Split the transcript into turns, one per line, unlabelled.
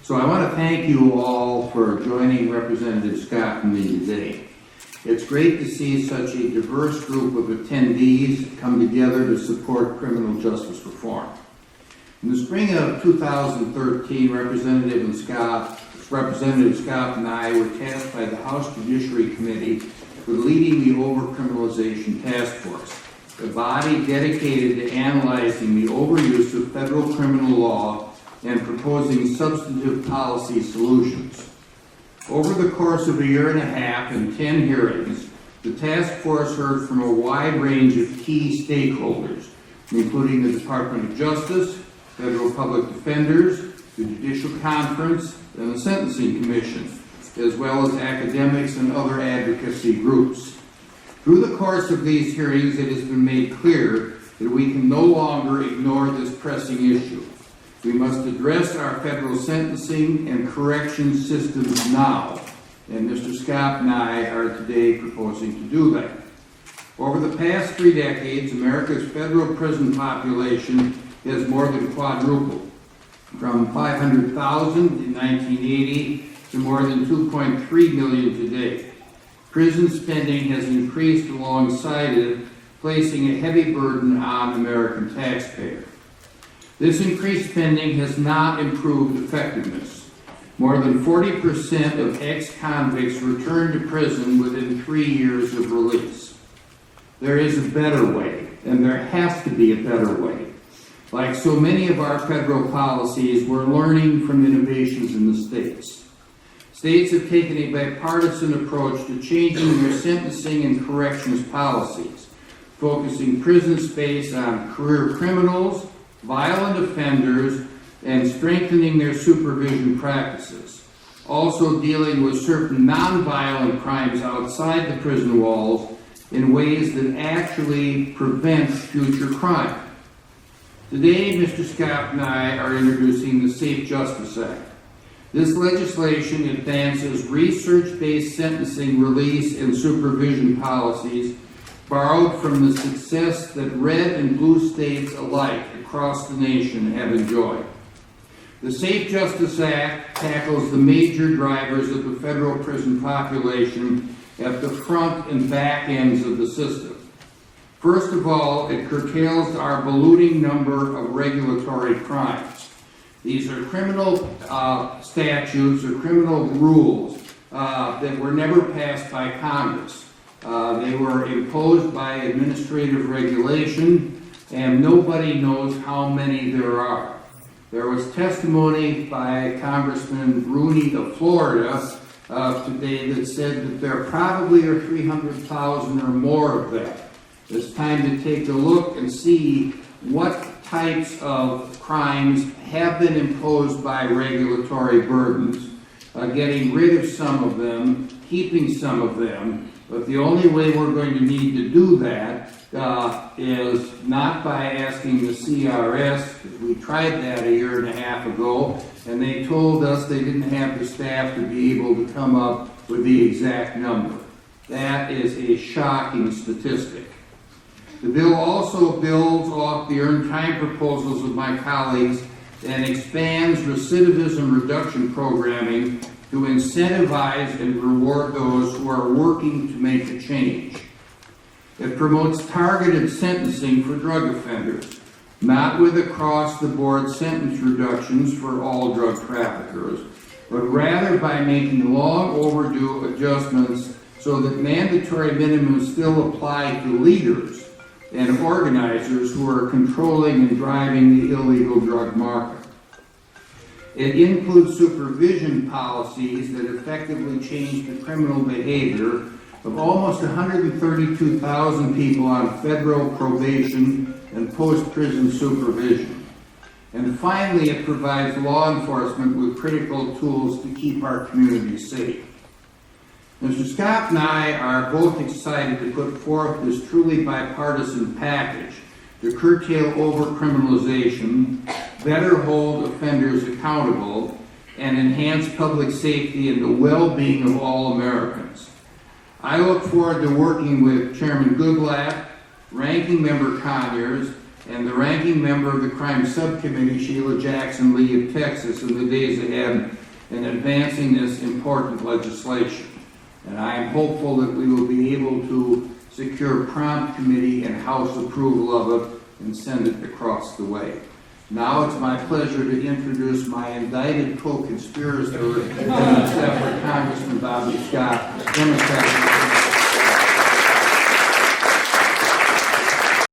So I want to thank you all for joining Representative Scott and me today. It's great to see such a diverse group of attendees come together to support criminal justice reform. In the spring of 2013, Representative Scott and I were tasked by the House Judiciary Committee with leading the Overcriminalization Task Force, a body dedicated to analyzing the overuse of federal criminal law and proposing substantive policy solutions. Over the course of a year and a half and 10 hearings, the task force heard from a wide range of key stakeholders, including the Department of Justice, federal public defenders, the Judicial Conference, and the Sentencing Commission, as well as academics and other advocacy groups. Through the course of these hearings, it has been made clear that we can no longer ignore this pressing issue. We must address our federal sentencing and correction systems now, and Mr. Scott and I are today proposing to do that. Over the past 3 decades, America's federal prison population has more than quadrupled, from 500,000 in 1980 to more than 2.3 million today. Prison spending has increased alongside it, placing a heavy burden on American taxpayers. This increased spending has not improved effectiveness. More than 40% of ex-convicts return to prison within 3 years of release. There is a better way, and there has to be a better way. Like so many of our federal policies, we're learning from innovations in the states. States have taken a bipartisan approach to changing their sentencing and corrections policies, focusing prison space on career criminals, violent offenders, and strengthening their supervision practices. Also dealing with certain nonviolent crimes outside the prison walls in ways that actually prevent future crime. Today, Mr. Scott and I are introducing the Safe Justice Act. This legislation advances research-based sentencing, release, and supervision policies borrowed from the success that red and blue states alike across the nation have enjoyed. The Safe Justice Act tackles the major drivers of the federal prison population at the front and back ends of the system. First of all, it curtails our ballooning number of regulatory crimes. These are criminal statutes or criminal rules that were never passed by Congress. They were imposed by administrative regulation, and nobody knows how many there are. There was testimony by Congressman Rooney of Florida today that said that there probably are 300,000 or more of them. It's time to take a look and see what types of crimes have been imposed by regulatory burdens, getting rid of some of them, keeping some of them. But the only way we're going to need to do that is not by asking the CRS, because we tried that a year and a half ago, and they told us they didn't have the staff to be able to come up with the exact number. That is a shocking statistic. The bill also builds off the earned time proposals of my colleagues and expands recidivism reduction programming to incentivize and reward those who are working to make a change. It promotes targeted sentencing for drug offenders, not with across-the-board sentence reductions for all drug traffickers, but rather by making long overdue adjustments so that mandatory minimums still apply to leaders and organizers who are controlling and driving the illegal drug market. It includes supervision policies that effectively change the criminal behavior of almost 132,000 people on federal probation and post-prison supervision. And finally, it provides law enforcement with critical tools to keep our communities safe. Mr. Scott and I are both excited to put forth this truly bipartisan package to curtail overcriminalization, better hold offenders accountable, and enhance public safety and the well-being of all Americans. I look forward to working with Chairman Goodlatte, Ranking Member Conyers, and the ranking member of the Crime Subcommittee, Sheila Jackson Lee of Texas, in the days ahead in advancing this important legislation. And I am hopeful that we will be able to secure prompt committee and House approval of it and send it across the way. Now it's my pleasure to introduce my indicted co-conspirator in this effort, Congressman Bobby Scott, Democrat.